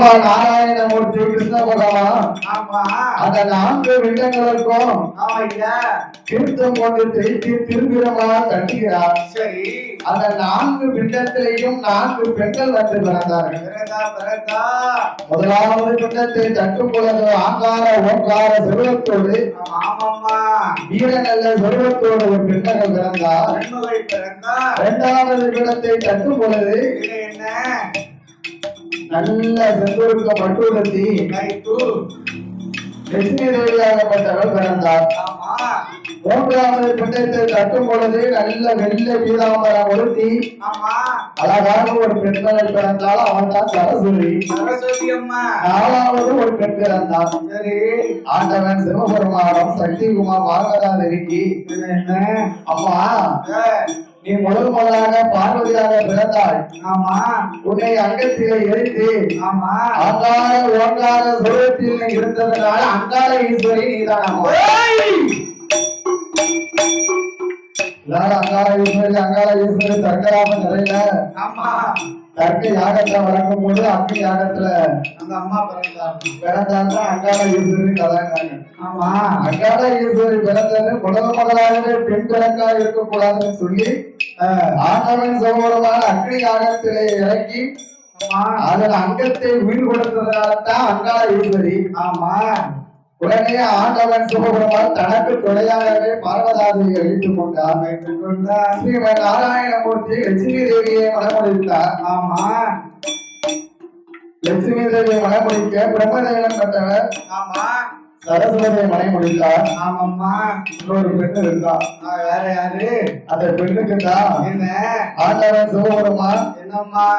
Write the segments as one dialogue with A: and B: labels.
A: நாராயணமூர்த்தி கிருஷ்ண பகவான் அந்த 4 விண்டங்களுக்கும் தீர்த்தம் கொண்டு தேய்த்து திருவிழமாக கட்டுகிறார். சரி, அந்த 4 பிண்டத்திலையும் 4 பெண்கள் வந்து பிறந்தார்கள். முதலாவது பிண்டத்தை தட்டும் பொழுது ஆங்கார ஓங்கார செல்வத்தோடு வீரநல்ல செல்வத்தோடு ஒரு பெண்கள் பிறந்தார். இரண்டாவது பிண்டத்தை தட்டும் பொழுது நல்ல செந்தூருக்கு பட்டுடுத்தி லட்சுமி தேவியாகப்பட்டவர் பிறந்தார். மூன்றாவது பிண்டத்தை தட்டும் பொழுது நல்ல வெள்ளை பீதாம்பரம் உடுத்தி அழகாக ஒரு பெண்கள் பிறந்தால் அவன் தான் சரஸ்வதி. நாலாவது ஒரு பெண் பிறந்தார். சரி, ஆண்டவன் சிவபெருமானம் சக்திகுமார் பார்வதாதேவிக்கு அம்மா நீ முதலாக பார்வதியாக பிறந்தாள். ஆமா, உன்னை அங்கத்திலே எரித்து அங்கார ஓங்கார சுரத்தில் இருந்ததனால அங்கார ஈஸ்வரி நீதான். அங்கார ஈஸ்வரி தர்க்கராம நிறைய தர்க்க யாகத்தை வழங்கும் போது அக்னி யாகத்துல அந்த அம்மா பிறந்தாங்க. அங்காள ஈஸ்வரி கதாங்க. ஆமா, அங்காள ஈஸ்வரி பிறந்தது முதலாகவே பெண் பிறக்கா இருக்கக்கூடாதுன்னு சொல்லி ஆண்டவன் சோழமான அக்னி யாகத்திலே இறக்கி அதன் அங்கத்தை உயிர் கொடுத்ததால்தான் அங்காள ஈஸ்வரி. ஆமா, உடனே ஆண்டவன் சிவபெருமான் தனக்கு துணையாகவே பார்வதாதேவியை அழித்துக் கொண்டார். ஸ்ரீமன் நாராயணமூர்த்தி லட்சுமி தேவியை மனமுடித்தார். ஆமா, லட்சுமி தேவியை மனமுடிக்க பிரம்மதேவன் கட்டவர் சரஸ்வதியை மனைமுடித்தார். ஆமாம்மா, இன்னொரு பெண்ணு இருக்கா. வேற யாரு? அந்த பெண்ணுக்கு தான் என்ன ஆண்டவன் சிவபெருமான் என்னம்மா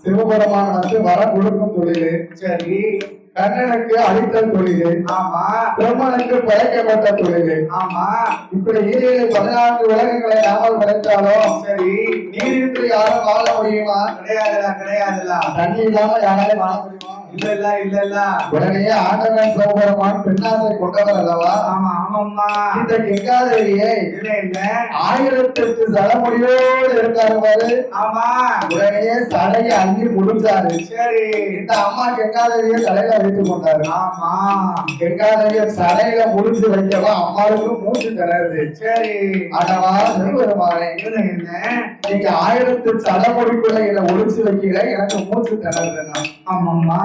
A: சிவபெருமான் வந்து வர கொடுக்கும் தொழில். சரி, கண்ணனுக்கு அழித்தல் தொழில். ஆமா, பிரம்மனுக்கு படைக்கப்பட்ட தொழில். ஆமா, இப்படி ஈரிலே 14 உலகங்களை நாமல் படைத்தாலும் சரி, நீரின்றி யாரும் வாழ முடியுமா? கிடையாதுல. தண்ணி இல்லாம யாராலும் வாழ முடியுமா? இல்ல. உடனே ஆண்டவன் சிவபெருமான் பெண்ணாசை கொண்டவர் அல்லவா? ஆமா, ஆமாம்மா. இந்த கங்காதேவியை 1008 சடமுடியோடு இருக்காரு பாரு. ஆமா, உடனே சடையை அள்ளி முடிச்சாரு. சரி, இந்த அம்மா கங்காதேவியை தலையில வைத்துக் கொண்டாரு. ஆமா, கங்காதேவியை சடையில முடிச்சு வைக்கலாம் அம்மாவுக்கு மூச்சு திணறுது. சரி, ஆடவா சிவபெருமானே நீங்க 1000 சடமுடிக்குள்ள என்ன ஒழிச்சு வைக்கிற, எனக்கு மூச்சு திணறுதுன்னா. ஆமாம்மா,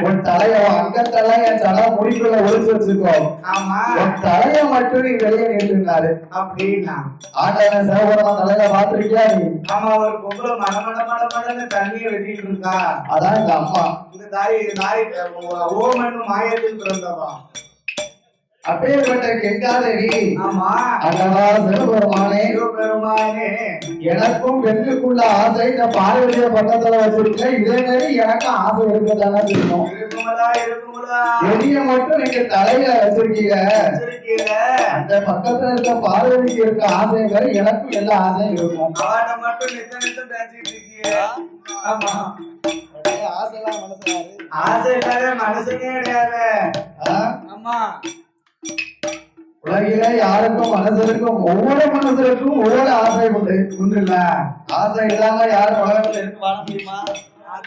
A: உன் தலைய அங்கத்தலை என் தலை முடிக்குள்ள ஒழிச்சு வச்சுக்கோ. ஆமா, உன் தலைய மட்டும் நீ வெளியே நின்றுனாரு அப்படின்னா ஆண்டவன் சிவபெருமான் தலையில பாத்திருக்கியா நீ? ஆமா, ஒரு பொம்பளை மடமடன்னு தண்ணியை வெட்டிட்டு இருக்கா. அதான் இந்த அம்மா. இந்த தாய் ஓமன் மாயத்தில் பிறந்தவா. அப்பேற்பட்ட கங்காதேவி ஆமா அல்லவா சிவபெருமானே எனக்கும் பெண்ணுக்குள்ள ஆசை இந்த பார்வதிய பக்கத்துல வச்சிருக்கேன். இதே மாதிரி எனக்கும் ஆசை இருக்கதானே இருக்கும். எதிய மட்டும் நீங்க தலையில வச்சிருக்கீங்க. அந்த பக்கத்துல இருக்க பார்வதிக்கு இருக்க ஆசை மாதிரி எனக்கும் எல்லா ஆசையும் இருக்கும். ஆசை இல்லாத மனசுக்கே கிடையாது. ஆமா, உலகில யாருக்கும் மனசருக்கும் ஒவ்வொரு மனசருக்கும் ஒவ்வொரு ஆசை உண்டு. இல்ல, ஆசை இல்லாம யாரும் உலகத்துல இருக்கு வாழ முடியுமா? வாழ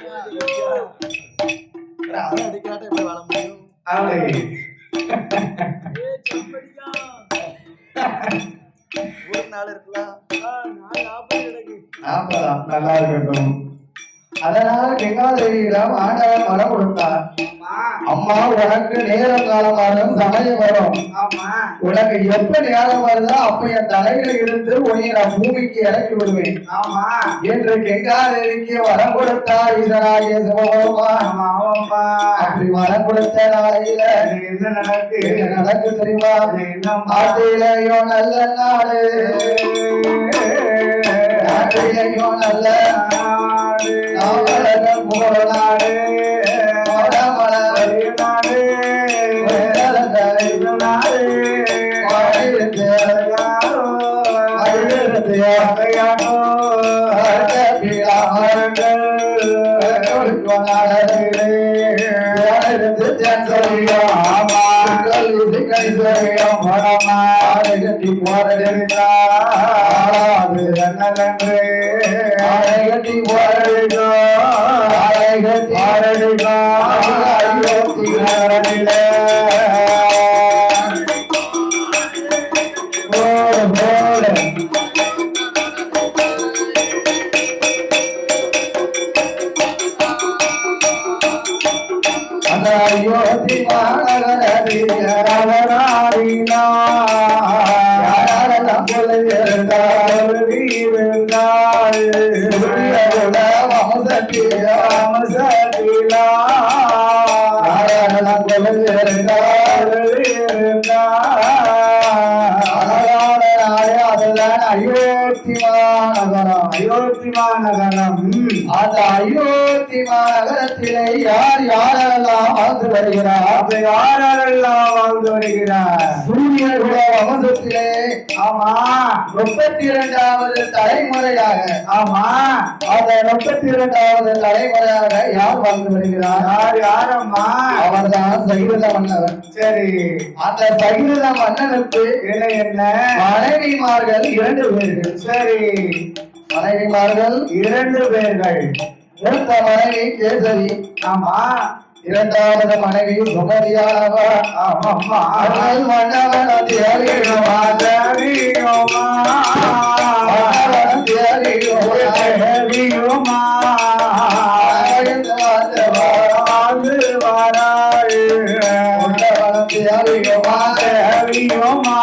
A: முடியும். ஒரு நாள் இருக்கலாம், 40 நல்லா இருக்கட்டும். அதனால கங்காதேவியிடம் ஆண்டவன் மனம் கொடுத்தார். அம்மா, உனக்கு நேரம் காலமாக சமயம் வரும். உனக்கு எப்ப நேரம் வருதோ அப்ப என் தலையில இருந்து உன்னை நான் பூமிக்கு இறக்கி விடுவேன் என்று கங்காதேவிக்கு வரம் கொடுத்தார் ஈசனாகிய சிவபெருமான். அப்படி வரம் கொடுத்த நாளையில என்ன நடக்கு தெரியுமா? நாட்டிலேயோ நல்ல நாடு, நாட்டிலேயோ நல்ல நாடு, கட்டி அயோத்தி மாநகரீனா அயோத்தி மாநகரம். அந்த அயோத்தி மாநகரத்திலே யார் யாரெல்லாம் வாழ்ந்து வருகிறார்? யாரெல்லாம் வாழ்ந்து வருகிறார்? சூரியகுல வம்சத்திலே. ஆமா. 32வது தலைமுறையாக. ஆமா. அந்த 32வது தலைமுறையாக யார் வாழ்ந்து வருகிறார்? யார் யாரம்மா? அவர்தான் சகிருத மன்னவர். சரி. அந்த சகிருத மன்னனுக்கு என்ன மனைவிமார்கள் 2 பேர்கள். சரி. மனைவிமார்கள் 2 பேர்கள். மூத்த மனைவி கேசரி. ஆமா. 2வது மனைவி சுமதியானவர். ஆமா. மன்னவன் தேவியோமா தேவியோமா தேவியோமா தேவியோமா தேவியோமா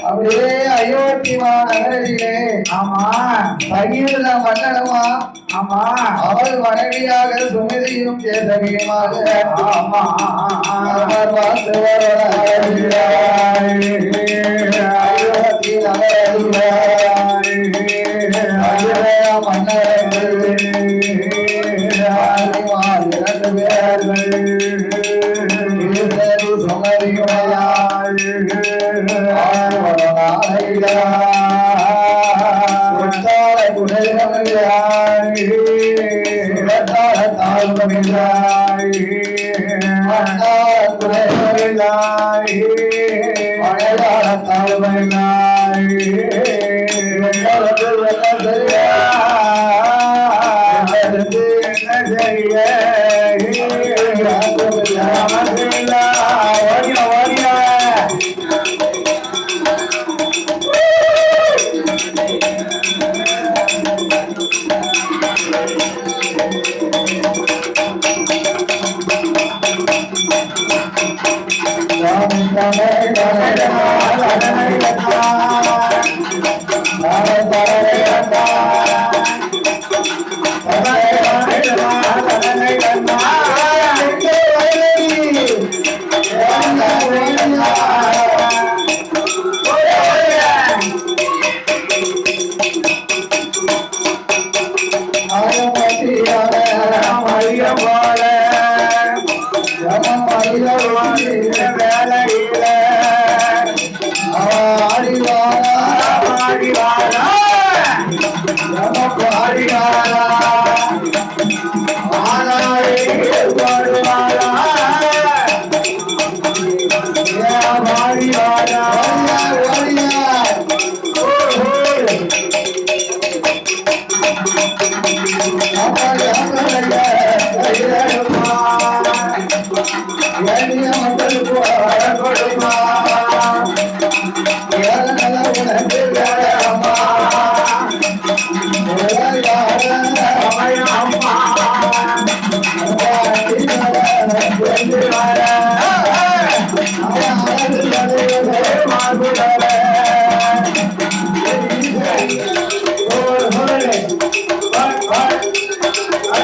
A: அப்படியே அயோத்தி மாநகரிலே. ஆமா. சகிருத மன்னனுமா. ஆமா. அவள் மனைவியாக சுமதியும் கேசரியுமாக. ஆமா. பார்த்து அயோத்தி நகரிலே மன்னர்கள் 2 பேர்கள் சுமதியுமையாள்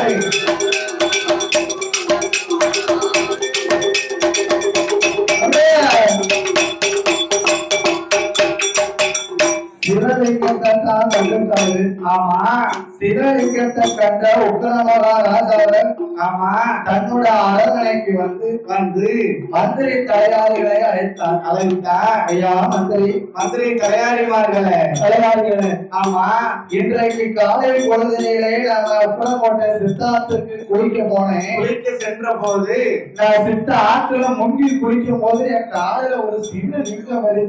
A: Hey! சிவலிங்கத்தை கண்ட உக்கரமகா ராஜாவர் ஆமா தன்னோட அரண்மனைக்கு வந்து மந்திரி தலையாரிகளை அழைத்தார். ஐயா மந்திரி தலையாரிமார்களே ஆமா இன்றைக்கு காலை பொழுதிலே நாம உக்கரமோட்டை சித்தாத்துக்கு குளிக்க சென்ற போது நான் சித்த ஆற்றுல முங்கி குளிக்கும் போது என் காலையில ஒரு சின்ன லிங்கம் மாதிரி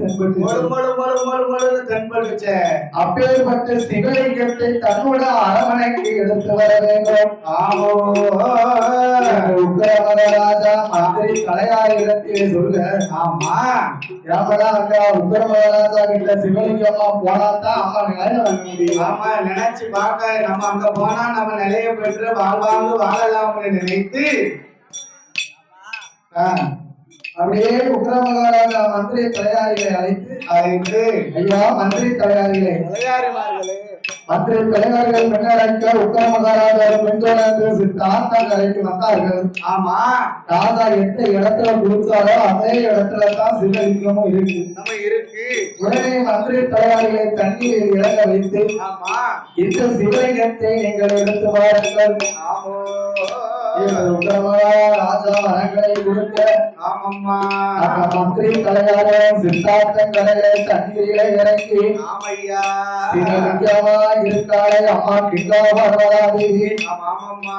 A: தென்பட்டுச்சு. அப்பேற்பட்ட சிவலிங்கத்தை தன்னோட அரண்மனைக்கு எடுத்து வர வேண்டும். உக்கரமகாராஜா மந்திரி தலையாரிடத்திலே சொல்ல ஆமா ஏமடா அக்கா உக்கரமகாராஜா கிட்ட சிவலிங்கமா போனாதான் அம்மா நிலையில வாங்க முடியும். ஆமா நினைச்சு பார்க்க நம்ம அங்க போனா நம்ம நிலைய பெற்று வாழ்வாங்க வாழலாம்னு நினைத்து அப்படியே உக்கரமகாராஜா மந்திரி தலையாரிகளை அழைத்து ஐயா மந்திரி தலையாரிகளை மந்திரி தலைவர்கள் முன்னடைக்க உக்கரமகாராஜா பின்தொடர்ந்து சித்தாந்தங்களுக்கு வந்தார்கள். ஆமா ராஜா எந்த இடத்துல குடிச்சாலோ அதே இடத்துலதான் சிவலிங்கமும் இருக்கு. உடனே மந்திரி தலைவர்களை தண்ணீரில் இறங்க வைத்து ஆமா இந்த சிவலிங்கத்தை நீங்கள் எடுத்து வாருங்கள். ராஜா வரங்களை கொடுக்க ஆமம்மா மந்திரி தலைவரும் சித்தாந்தங்களை தண்ணீரிலே இறங்கி ஆமையா சிவலிங்கமா இருக்காளே அம்மா கிங்கா பார்வதாதேவி. ஆமாம்மா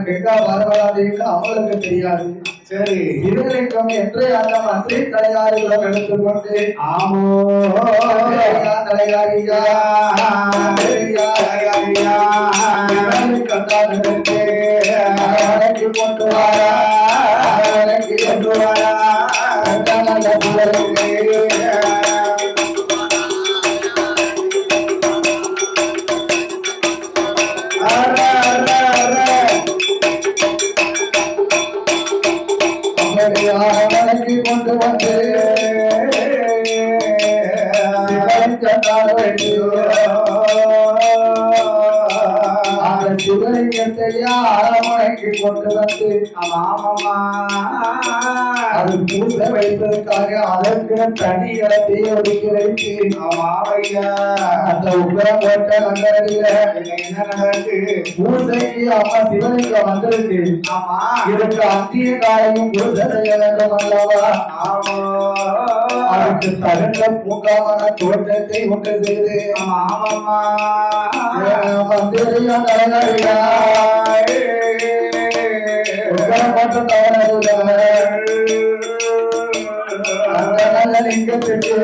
A: கிங்கா பார்வதாதேவி அவங்களுக்கு தெரியாது. சரி சிவலிங்கம் என்று அந்த மந்திரி தலையாரிடம் எடுத்துக்கொண்டு ஆமோ தலையாரியா கொண்டு வாரா கொண்டு வாரா அரண்மனைக்கு கொண்டு வந்து அந்த சிவலிங்கத்தையா அரண்மனைக்கு கொண்டு வந்து அது பூசை வைப்பதற்காக அதற்கு தனி இடத்தை ஒதுக்கி வைத்து அந்த உக்கரம் போட்ட நகரில என்ன நடக்கு பூசைக்கு அம்மா சிவலிங்கம் வந்திருக்கு. இதுக்கு அந்திய காலையும் பூசை செய்ய வேண்டும் அல்லவா? அதுக்கு தகுந்த பூங்காமான தோட்டத்தை உண்டு செய்து மந்திரியா தலைவரியா போட்ட தவறு அந்த நல்ல லிங்கத்துக்கு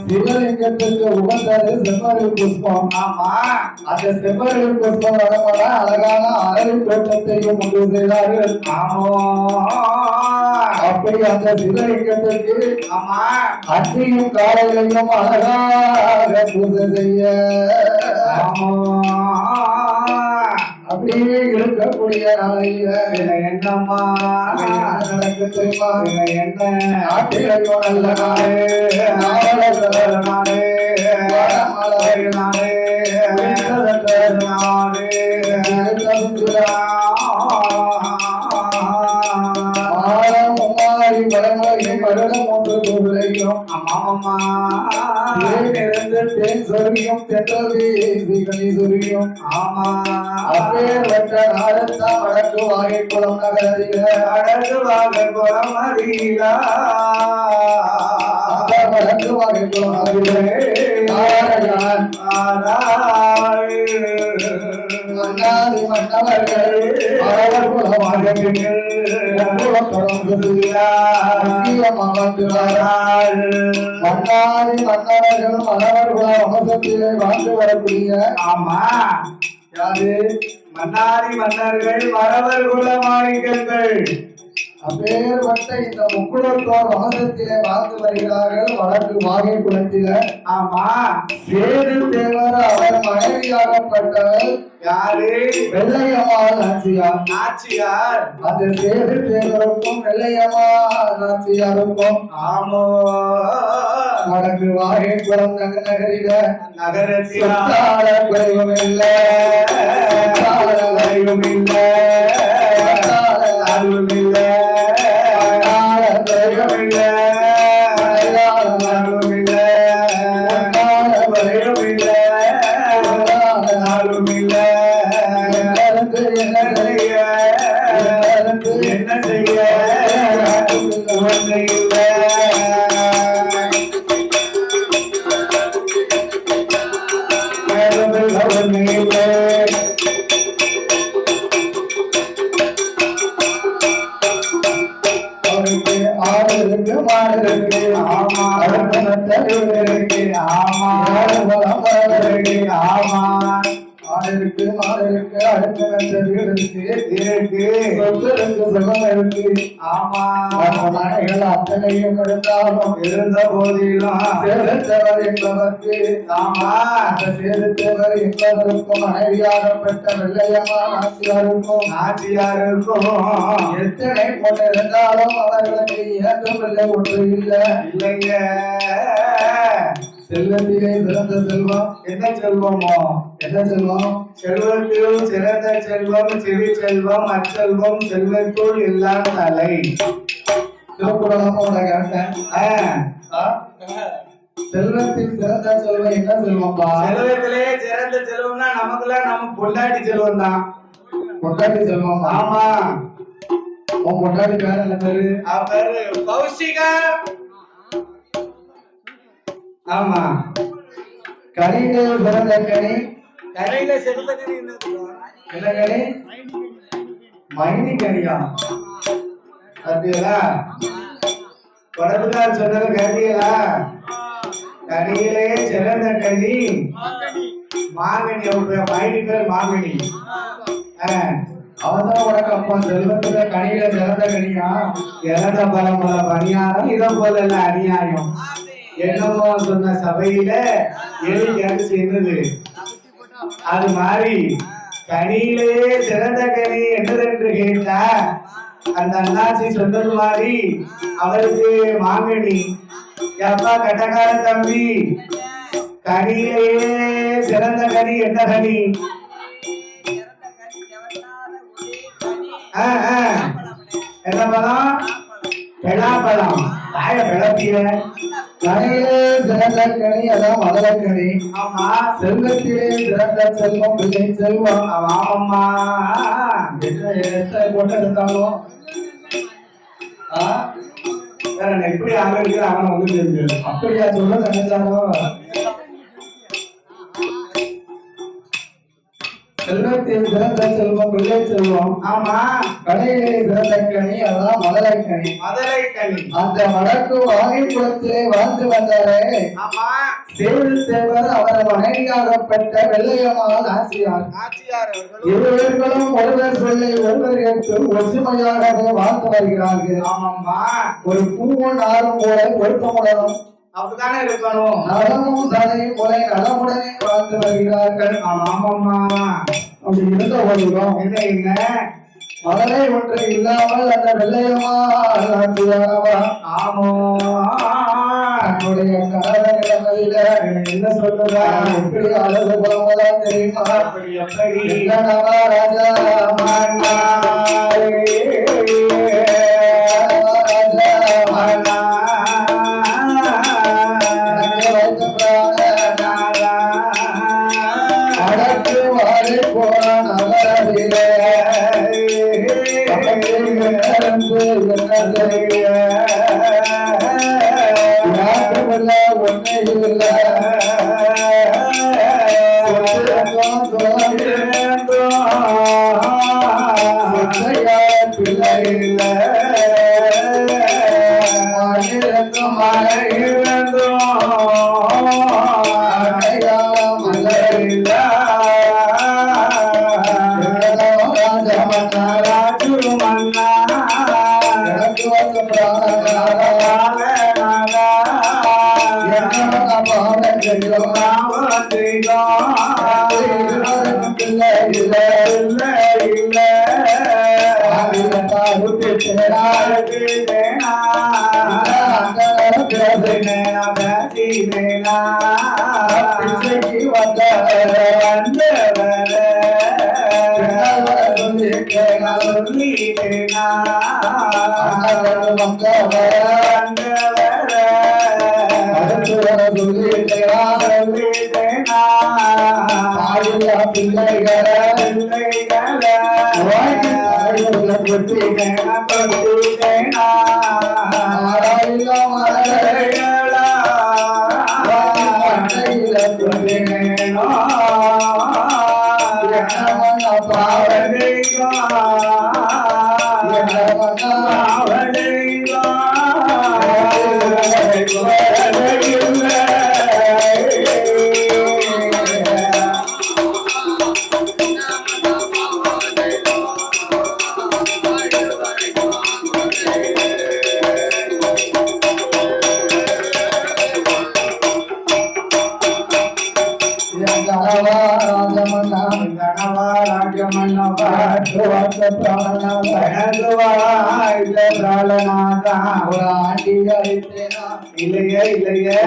A: சிவலிங்கத்திற்கு உகந்தது செம்மறி புஷ்பம். ஆமா அந்த செம்மறி புஷ்பம் வளமான அழகான அரளி தோட்டத்தையும் உண்டு செய்தார்கள். அப்படி அந்த சிவலிங்கத்திற்கு ஆமா அன்றையும் காலையிலையும் அழகாக பூஜை செய்ய அப்படியே இருக்கக்கூடிய நாளையில என்னம்மா நடக்க தெரியுமா? என்ன நாட்டிலையோ நல்ல நாளே நாளே தேன் சொருகியும் சொருகியும் அப்பேற்பட்ட நாடத்தான் வடக்கு வாகை குளம் நகரில வடக்கு வாகை குளம் அறியா வடக்கு வாகை குளம் மன்னாதி மன்னவர்கள் அவர்கள் குலமாக மன்னாதி மன்னவர்களும் மன்னவர் குல வம்சத்திலே வாழ்ந்து வரக்கூடிய ஆமா யாரு மன்னாதி மன்னர்கள் மரவர் குல மாணிக்கங்கள் அப்பேற்பட்ட இந்த முக்குளத்தோர் வம்சத்திலே வாழ்ந்து வருகிறார்கள் வடக்கு வாகை குளத்தில. ஆமா, சேது தேவர் அவர் மனைவியாகப்பட்டவர் யாரு? வெள்ளையம்மாள் நாச்சியார். நாச்சியார் அந்த சேது தேவருக்கும் வெள்ளையம்மாள் நாச்சியாருக்கும் ஆமோ வடக்கு வாகை குளம் நகரில நகரத்தில் குறைவும் இல்லை, குறைவும் இல்லை, அருளும் இல்லை, என்ன செய்ய ஆடுக்கு மாடுக்கு ஆமா, இருக்கு ஆமா, ஆமா, ஆடுக்கு மாடுக்கு அடுத்த இருக்கு இருக்கு, சொத்துக்கு சுகம் இருக்கு ஆமா, மனைகள் அத்தனையும் இருந்தாலும் இருந்த போதிலும் சேருத்தவர் என்பவருக்கு ஆமா, அந்த சேருத்தவர் என்பவருக்கும் மனைவியாகப்பட்ட வெள்ளையம்மா நாச்சியாருக்கும் எத்தனை பொண்ணு இருந்தாலும் அவர்களுக்கு இறக்கமில்லை ஒன்று இல்லை இல்லைங்க. செல்வத்திலே சிறந்த செல்வம் என்ன செல்வமோ? என்ன செல்வம்? செல்வத்தில் சிறந்த செல்வம் சிறு செல்வம் அச்செல்வம் செல்வத்துள் எல்லாம் தலை. செல்வத்தில் சிறந்த செல்வம் என்ன செல்வம்பா? செல்வத்திலே சிறந்த செல்வம்னா நமக்குலாம் நம்ம பொண்டாட்டி செல்வம் தான். பொண்டாட்டி செல்வம் ஆமா. உன் பொண்டாட்டி பேர் என்ன பேரு? பேரு கௌசிகா. ஆமா, கனியில சிறந்த கனி, கனியில சிறந்த கனி என்ன கனி? மைனி கனியா? பார்த்தீங்களா? படத்துக்கார் சொன்னது கேட்டீங்களா? கனியிலே சிறந்த கனி மாங்கனி. அவருடைய மைனி பேர் மாங்கனி. அவதான் உனக்கு அப்பா செல்வத்துல கனியில சிறந்த கனியா? இறந்த பலம் போல பணியாரம் இதை போல இல்ல அநியாயம். என்னமோ சொன்ன சபையில எலி கடிச்சு என்னது அது மாதிரி கனியிலே சிறந்த கனி என்னது என்று கேட்டா அந்த அண்ணாச்சி சொன்னது மாதிரி அவருக்கு மாங்கனி. எப்பா கட்டக்கார தம்பி, கனியிலேயே சிறந்த கனி என்ன கனி? என்ன பழம்? பலாப்பழம். காய பிளப்பிய கனியிலே சிறந்த கனி அதான் மலர்கனி. ஆமா, செல்வத்திலே சிறந்த செல்வம் பிள்ளை செல்வம். ஆமா, என்ன கொண்டு இருந்தாலும் எப்படி ஆகிற அவனை வந்து தெரிஞ்சு அப்படியா சொல்ல நினைச்சாலும் செல்வத்தில் சிறந்த செல்வம் பிள்ளை செல்வம். ஆமா, கடையிலே சிறந்த கனி அதான் மலர்கனி. மலர்கனி அந்த வடக்கு வாகை குளத்திலே வாழ்ந்து வந்தாரே. ஆமா, சேது தேவர் அவரை மனைவியாகப்பட்ட வெள்ளையம்மாள் நாச்சியார். இருவர்களும் ஒருவர் சொல்லை ஒருவர் ஏற்று ஒற்றுமையாகவே வாழ்ந்து வருகிறார்கள். ஆமாம்மா, ஒரு பூவும் நாரும் போல பொருத்தமுடனும் அப்படித்தானே இருக்கணும். நலமும் சதையும் போல நலமுடனே வாழ்ந்து வருகிறார்கள். ஆமாம்மா, அப்படி இருந்த போதிலும் என்ன மகளை ஒன்று இல்லாமல் அந்த வெள்ளையம்மாள் ஆமோ என்னுடைய கணவனிடமில்ல என்ன சொல்லுறா? எப்படி அழகு போவதான் தெரியுமா? அப்படி எப்படி ராஜா ஒன்னே இல்லையே இல்லையே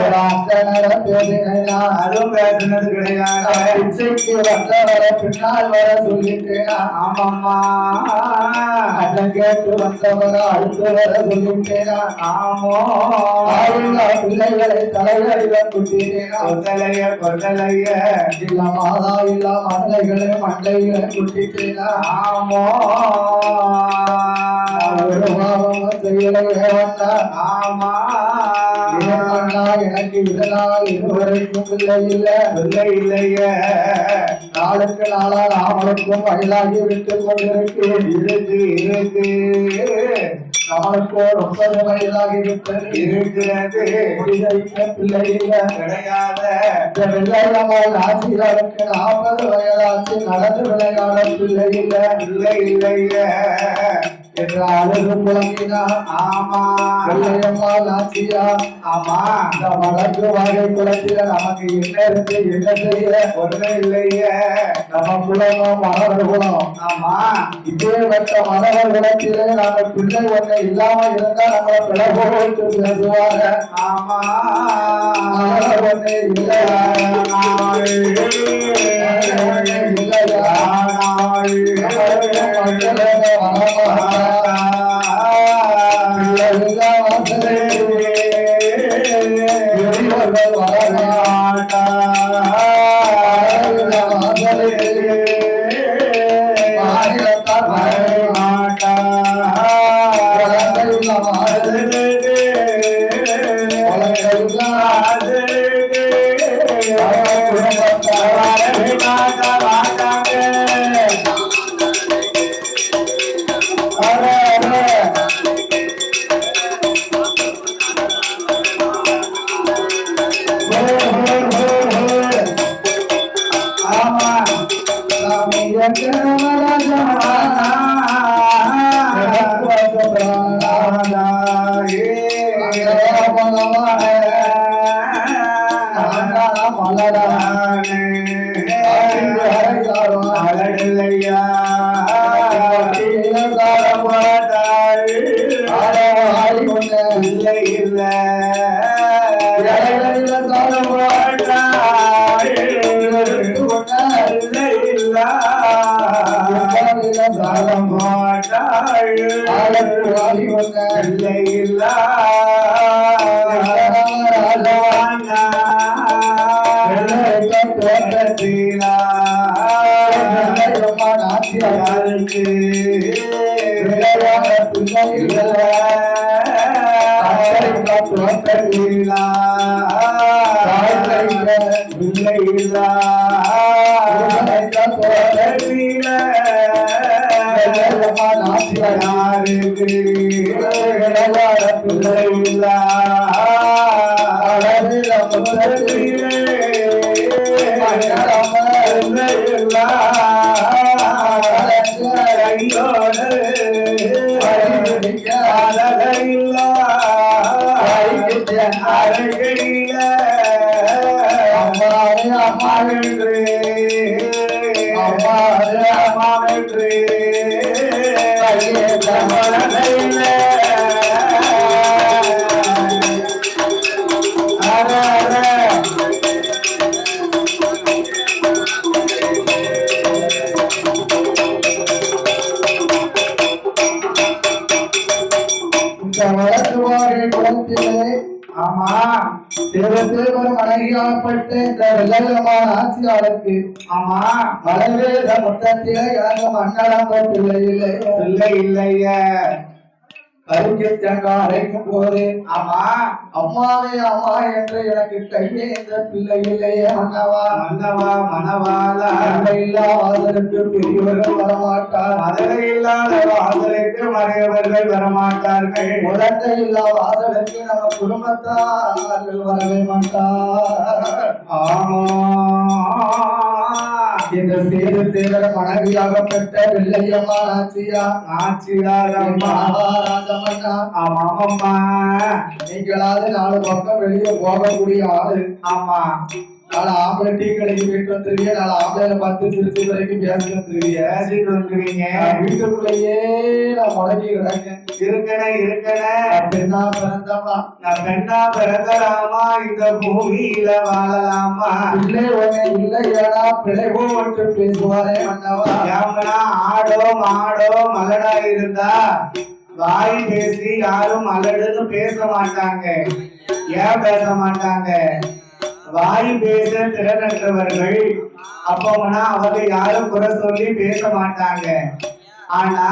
A: அதுவும் பேசுனது கிடையாது. பின்னால் வர சொல்லிட்டேனா ஆமாம்மா அண்ணன் கேட்டு வந்தவர அடுத்து வர சொல்லிட்டேனா ஆமோ பிள்ளைகளை தலைகளில குட்டினேனா கொத்தலைய கொத்தலைய இல்ல மாதா இல்ல மண்டைகளை மண்டையில குட்டிட்டேனா ஆமோ ஒரு பாவம் செய்யலையே வந்தா ஆமா எனக்கு இதனால் இதுவரைக்கும் இல்லை இல்லை இல்லை இல்லையே நாளுக்கு நாளா நாமளுக்கும் வயதாகி விட்டு கொண்டிருக்கு இருக்கு இருக்கு நம்மளுக்கோ ரொம்ப வயதாகி விட்டது இருக்கிறது முடிதறிக்க பிள்ளை இல்லை கிடையாது இந்த வெள்ளையம்மாள் ஆட்சியாருக்கு 40 வயதாச்சு நடந்து விளையாட பிள்ளை இல்லை இல்லை இல்லையே என்ற அழகு புலங்கினா ஆமா வெள்ளையம்மாள் ஆட்சியா ஆமா இந்த வழக்கு வகை குலத்தில நமக்கு என்ன இருக்கு என்ன செய்ய ஒண்ணு இல்லையே நம்ம குலமோ மனவர் குலம் ஆமா இதே மற்ற மனவர் குலத்திலே நம்ம பிள்ளை ஒண்ணு இல்லாம இருந்தா நம்ம பிளவோட்டு பேசுவாங்க ஆமா ஒண்ணு இல்லையா அம்மா ஆமா சேவத்தில் ஒரு மனைவியாகப்பட்ட இந்த வெள்ளமான ஆட்சியாளருக்கு ஆமா மலவேத மொத்தத்திலே எனக்கு மன்னடம் பிள்ளை இல்லை பிள்ளை இல்லைய அரைக்கும் போது ஆமா அம்மாவே அம்மா என்று எனக்கு கையே இந்த பிள்ளை இல்லையே மன்னவா மன்னவா மனவாளா இல்லா வாசலுக்கு பெரியவர்கள் வரமாட்டார் மதுரை இல்லாத வாசலுக்கு மறையவர்கள் வரமாட்டார்கள் குழந்தை இல்லா வாசலுக்கு நம்ம குடும்பத்தார்கள் வரவே மாட்டார் ஆமா இந்த சேது தேவர மனைவியாகப்பட்ட வெள்ளையம்மா ஆட்சியா ஆட்சியாரம்மா ஆமாம்மா நீங்களாவது 4 பக்கம் வெளியே போகக்கூடிய ஆளு ஆமா 4 ஆம்பளை டீ கடைக்கு போயிட்டு வந்துருவீங்க 4 ஆம்பளைல 10 திருச்சி வரைக்கும் பேசிட்டு வந்துருவீங்க வீட்டுக்குள்ளேயே நான் முடங்கி கிடக்கேன் இருக்கேன் பெண்ணா பிறந்தமா நான் பெண்ணா பிறந்தலாமா இந்த பூமியில வாழலாமா இல்லை ஒண்ணு இல்லை ஏன்னா பிழைவோ மட்டும் பேசுவாரே மன்னவா ஏமனா ஆடோ மாடோ மலடா இருந்தா வாய் பேசி யாரும் மலடுன்னு பேச மாட்டாங்க ஏன் பேச மாட்டாங்க வாய் பேச திறனற்றவர்கள் அப்போனா அவங்க யாரும் குறை சொல்லி பேச மாட்டாங்க ஆனா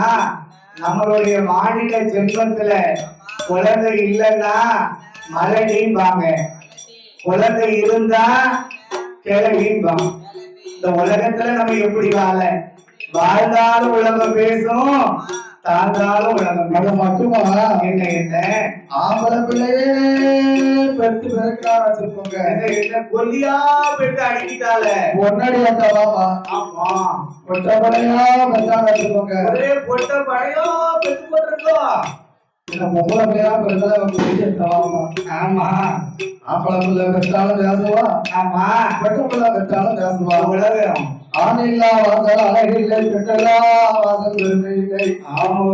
A: நம்மளுடைய மாநில ஜென்மத்துல குழந்தை இல்லைன்னா மலடிம்பாங்க குழந்தை இருந்தா கிளவிம்பாங்க இந்த உலகத்துல நம்ம எப்படி வாழ்ந்தாலும் உலகம் பேசும் தாழ்ந்தாலும் உலகம் அது மட்டுமா என்ன ஆம்பளை பிள்ளையே பெற்று பிறக்கா வச்சிருப்போங்க என்ன கொல்லியா பெற்று அடிக்கிட்டால பொன்னடி வந்தாலாமா ஆமா பொட்ட படையா பெற்றா வச்சிருப்போங்க ஒரே பொட்ட படையோ பெற்று போட்டிருக்கோம் இந்த பொம்பளை பிள்ளையா பெருந்தாலும் ஆமா ஆம்பளை பிள்ளை பெற்றாலும் பேசுவா ஆமா பொட்ட பிள்ளை பெற்றாலும் பேசுவா உலகம் ஆனில்லா வாசல் அழகில்லை பெற்றலா வாசல் பெருமை இல்லை ஆமோ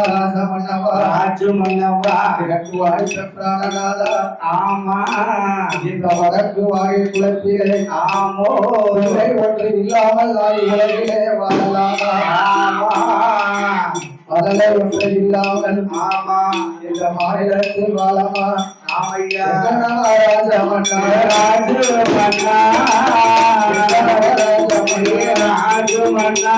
A: ராஜ மன்னவா ராஜு மன்னவா கிழக்கு வாய் பிராணநாதா ஆமா இந்த வடக்கு வாய் குலத்திலே ஆமோ ஒன்று இல்லாமல் நாய் உலகிலே வாழலாமா ஆமா அதலை ஒன்று இல்லாமல் ஆமா இந்த மாநிலத்தில் வாழமா ஆமையா ராஜ மன்னா ராஜு மன்னா ராஜு மன்னா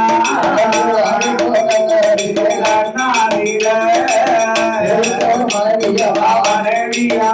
A: மனைவியா